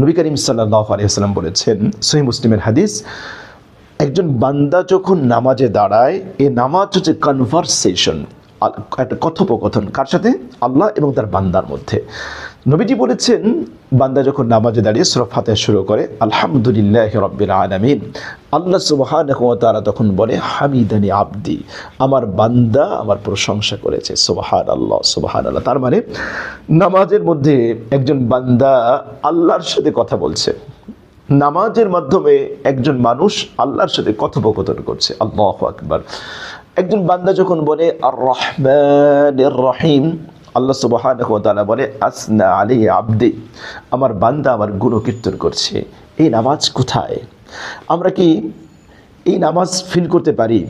নবী করিম সাল্লাল্লাহু আলাইহি ওয়াসাল্লাম বলেছেন, সহিহ মুসলিমের হাদিস, একজন বান্দা যখন নামাজে দাঁড়ায়, এই নামাজ হচ্ছে কনভারসেশন, একটা কথোপকথন। কার সাথে? আল্লাহ এবং তার বান্দার মধ্যে। নবীজি বলেছেন, বান্দা যখন নামাজে দাঁড়িয়ে সূরা ফাতিহা শুরু করে আলহামদুলিল্লাহি রাব্বিল আলামিন, আল্লাহ সুবহানাহু ওয়া তাআলা তখন বলে হামিদানি আবদি, আমার বান্দা আমার প্রশংসা করেছে। সুবহানাল্লাহ সুবহানাল্লাহ। তার মানে নামাজের মধ্যে একজন বান্দা আল্লাহর সাথে কথা বলছে, নামাজের মাধ্যমে একজন মানুষ আল্লাহর সাথে কথোপকথন করছে। আল্লাহু আকবার। একজন বান্দা যখন বলে আর রহমানির রহিম, আল্লাহ সুবহানাহু ওয়া তাআলা বলে আসনা আলাইহি আবদি, আমার বান্দা আমার গুণকীর্তন করছে। এই নামাজ কোথায়? আমরা কি এই নামাজ ফিল করতে পারি?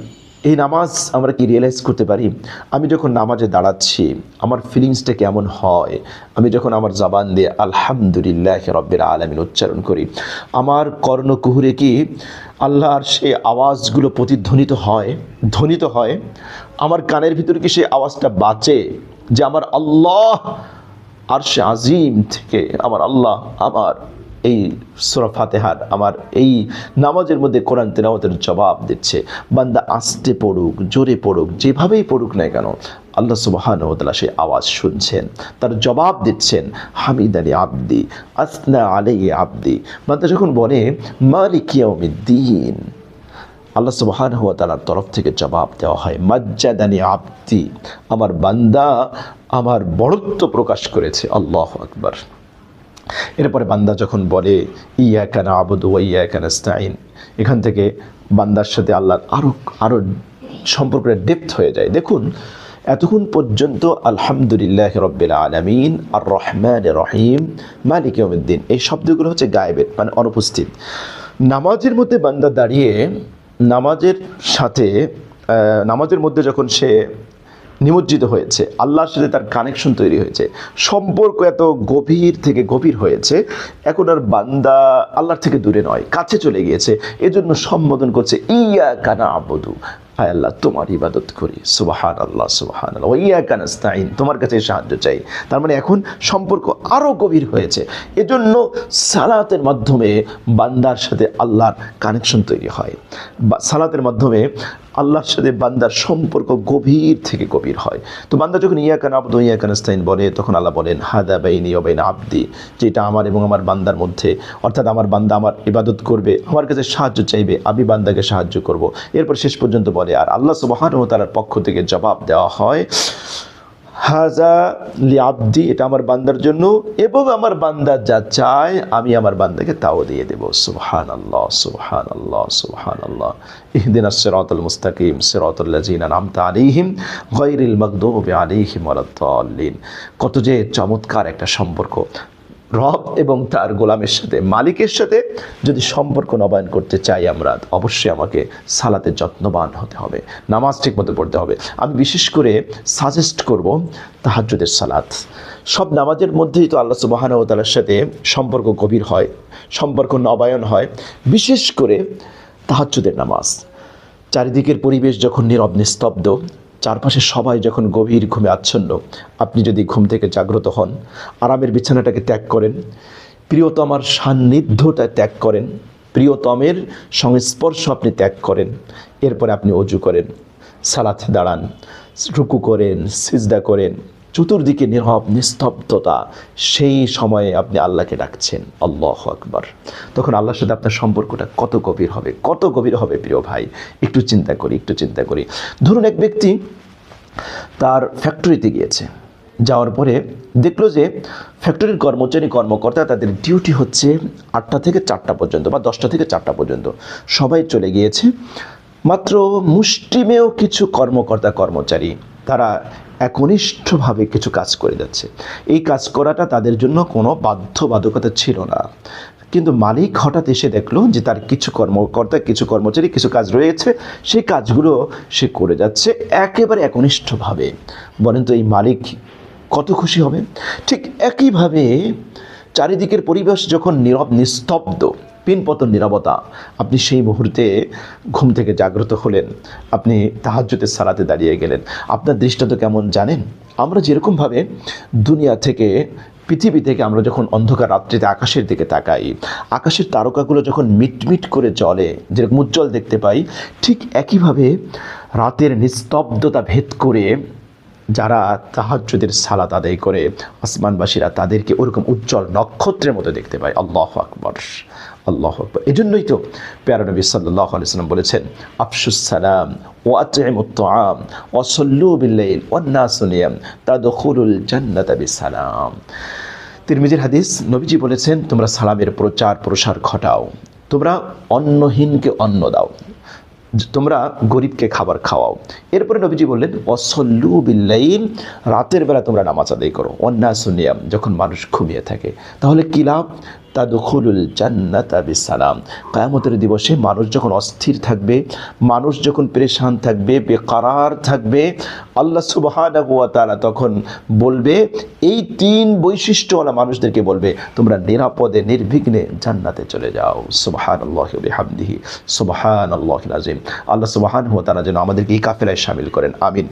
এই নামাজ আমরা কি রিয়েলাইজ করতে পারি? আমি যখন নামাজে দাঁড়াচ্ছি আমার ফিলিংসটা কেমন হয়? আমি যখন আমার জবান দিয়ে আলহামদুলিল্লাহি রাব্বিল আলামিন উচ্চারণ করি, আমার কর্ণকুহরে কি আল্লাহর সেই আওয়াজগুলো প্রতিধ্বনিত হয়, ধ্বনিত হয়? আমার কানের ভিতরে কি সেই আওয়াজটা বাজে যে আমার আল্লাহ আরশে আজিম থেকে আমার আল্লাহ আমার এই সূরা ফাতিহার, আমার এই নামাজের মধ্যে কোরআন তিলাওয়াতের জবাব দিচ্ছে? বান্দা আস্তে পড়ুক, জোরে পড়ুক, যেভাবেই পড়ুক না কেন, আল্লাহ সুবহানাহু ওয়া তাআলা সেই আওয়াজ শুনছেন, তার জবাব দিচ্ছেন। হামিদানি আবদি আসনা আলাইহি আবদি, বান্দা যখন বলে মালিক ইয়াউমিদ্দিন, আল্লাহ সুবহানাহু ওয়া তাআলার তরফ থেকে জবাব দেওয়া হয় মাজ্জাদানি আবদি, আমার বান্দা আমার বড়ত্ব প্রকাশ করেছে। আল্লাহু আকবার। এরপরে বান্দা যখন বলে ইয়াকা না'বুদু ওয়া ইয়াকা নাস্তাঈন, এখান থেকে বান্দার সাথে আল্লাহর আরও সম্পর্কটা ডেপথ হয়ে যায়। দেখুন, এতক্ষণ পর্যন্ত আলহামদুলিল্লাহি রাব্বিল আলামিন, আর রহমানির রহিম, মালিক ইয়াউমিদ্দিন, এই শব্দগুলো হচ্ছে গায়েবের, মানে অনুপস্থিত। নামাজের মধ্যে বান্দা দাঁড়িয়ে নামাজের সাথে নামাজের মধ্যে যখন সে নিমজ্জিত হয়েছে, আল্লাহর সাথে তার কানেকশন তৈরি হয়েছে, সম্পর্ক এত গভীর থেকে গভীর হয়েছে, এখন আর বান্দা আল্লাহর থেকে দূরে নয়, কাছে চলে গিয়েছে। এজন্য সম্বোধন করছে ইয়াকা না'বুদু, হায় আল্লাহ তোমার ইবাদত করি, সুবহানাল্লাহ সুবহানাল্লাহ, ওয়া ইয়াকা নাস্তাঈন, তোমার কাছে সাহায্য চাই। তার মানে এখন সম্পর্ক আরও গভীর হয়েছে। এজন্য সালাতের মাধ্যমে বান্দার সাথে আল্লাহর কানেকশন তৈরি হয়, সালাতের মাধ্যমে আল্লাহর সাথে বান্দার সম্পর্ক গভীর থেকে গভীর হয়। তো বান্দা যখন ইয়াকা না'বুদু ওয়া ইয়াকা নাস্তাঈন বলে, তখন আল্লাহ বলেন হাদা বাইনি ওয়া বাইনা আবদি, যেটা আমার এবং আমার বান্দার মধ্যে, অর্থাৎ আমার বান্দা আমার ইবাদত করবে, আমার কাছে সাহায্য চাইবে, আমি বান্দাকে সাহায্য করব। এরপর শেষ পর্যন্ত বলে, আর আল্লাহ সুবহানাহু ওয়া তাআলার পক্ষ থেকে জবাব দেওয়া হয় হাজা লিআবদি, এটা আমার বান্দার জন্য, এবং আমার বান্দা যা চায় আমি আমার বান্দাকে তাও দিয়ে দেব। সুবহানাল্লাহ সুবহানাল্লাহ সুবহানাল্লাহ। ইহদিনাস সিরাতাল মুস্তাকিম সিরাতাল লাযিনা আন'আমতা আলাইহিম গায়রিল মাগদুবি আলাইহিম ওয়ালাদ-দাল্লিন। কত যে চমৎকার একটা সম্পর্ক রব এবং তার গোলামের সাথে, মালিকের সাথে। যদি সম্পর্ক নবায়ন করতে চাই আমরা, অবশ্যই আমাকে সালাতে যত্নবান হতে হবে, নামাজ ঠিকমতো পড়তে হবে। আমি বিশেষ করে সাজেস্ট করব তাহাজ্জুদের সালাত। সব নামাজের মধ্যেই তো আল্লাহ সুবহানাহু ওয়া তাআলার সাথে সম্পর্ক গভীর হয়, সম্পর্ক নবায়ন হয়, বিশেষ করে তাহাজ্জুদের নামাজ। চারিদিকের পরিবেশ যখন নীরব নিস্তব্ধ, চারপাশে সবাই যখন গভীর ঘুমে আচ্ছন্ন, আপনি যদি ঘুম থেকে জাগ্রত হন, আরামের বিছানাটাকে ত্যাগ করেন, প্রিয়তমার সান্নিধ্যটা ত্যাগ করেন, প্রিয়তমের সংস্পর্শ আপনি ত্যাগ করেন, এরপরে আপনি ওযু করেন, সালাতে দাঁড়ান, রুকু করেন, সিজদা করেন, চতুর্দিকে নীরব নিস্তব্ধতা, সেই সময়ে আপনি আল্লাহকে ডাকছেন আল্লাহু আকবার। তখন আল্লাহর সাথে আপনার সম্পর্কটা কত গভীর হবে, কত গভীর হবে প্রিয় ভাই। একটু চিন্তা করি। ধরুন এক ব্যক্তি তার ফ্যাক্টরিতে গিয়েছে, যাওয়ার পরে দেখলো যে ফ্যাক্টরির কর্মকর্তা তাদের ডিউটি হচ্ছে 8টা থেকে 4টা পর্যন্ত বা 10টা থেকে 4টা পর্যন্ত, সবাই চলে গিয়েছে। মাত্র মুষ্টিমেয় কিছু কর্মচারী তারা একনিষ্ঠভাবে কিছু কাজ করে যাচ্ছে। এই কাজ করাটা তাদের জন্য কোনো বাধ্যবাধকতা ছিল না, কিন্তু মালিক হঠাৎ এসে দেখলো যে তার কিছু কর্মচারী কিছু কাজ রয়েছে, সেই কাজগুলো সে করে যাচ্ছে একেবারে একনিষ্ঠভাবে। বলেন তো এই মালিক কত খুশি হবে? ঠিক একইভাবে চারিদিকের পরিবেশ যখন নীরব নিস্তব্ধ, পিনপতন নীরবতা, আপনি সেই মুহূর্তে ঘুম থেকে জাগ্রত হলেন, আপনি তাহাজ্জুদের সালাতে দাঁড়িয়ে গেলেন, আপনার দৃষ্টান্ত কেমন জানেন? আমরা যেরকমভাবে দুনিয়া থেকে পৃথিবী থেকে আমরা যখন অন্ধকার রাত্রিতে আকাশের দিকে তাকাই, আকাশের তারকাগুলো যখন মিটমিট করে জ্বলে, যেরকম উজ্জ্বল দেখতে পাই, ঠিক একইভাবে রাতের নিস্তব্ধতা ভেদ করে যারা তাহাজ্জুদের সালাত আদায় করে আসমানবাসীরা তাদেরকে ওরকম উজ্জ্বল নক্ষত্রের মতো দেখতে পায়। আল্লাহু আকবার, আল্লাহু আকবার। এজন্যই তো প্যারা নবী সাল্লাল্লাহু আলাইহি ওয়াসাল্লাম বলেছেন, আফশুস সালাম ওয়া আতইমুত তাআম ওয়া সাল্লু বিল-লাইল ওয়ান নাসু নিয়াম তাদখুলুল জান্নাতা বিসালাম। তিরমিজির হাদিস, নবীজি বলেছেন, তোমরা সালামের প্রচার প্রসার ঘটাও, তোমরা অন্নহীনকে অন্ন দাও, তোমরা গরিবকে খাবার খাওয়াও। এরপরে নবীজি বললেন, ওয়াসল্লু বিল-লাইল, রাতের বেলা তোমরা নামাজ আদায় করো, ওয়ান-নাসু নিয়াম, যখন মানুষ ঘুমিয়ে থাকে। তাহলে কি লাভ? তাদখুলুল জান্নাতা বিসালাম। কিয়ামতের দিবসে মানুষ যখন অস্থির থাকবে, মানুষ যখন পেরেশান থাকবে, বেকারার থাকবে, আল্লাহ সুবহানাহু ওয়া তাআলা তখন বলবে, এই ৩ বৈশিষ্ট্যওয়ালা মানুষদেরকে বলবে, তোমরা নিরাপদে নির্বিঘ্নে জান্নাতে চলে যাও। সুবহানাল্লাহি ওয়া বিহামদিহি, সুবহানাল্লাহিল আযীম। আল্লাহ সুবহানাহু ওয়া তাআলা যেন আমাদেরকে এই কাফেলায় শামিল করেন, আমিন।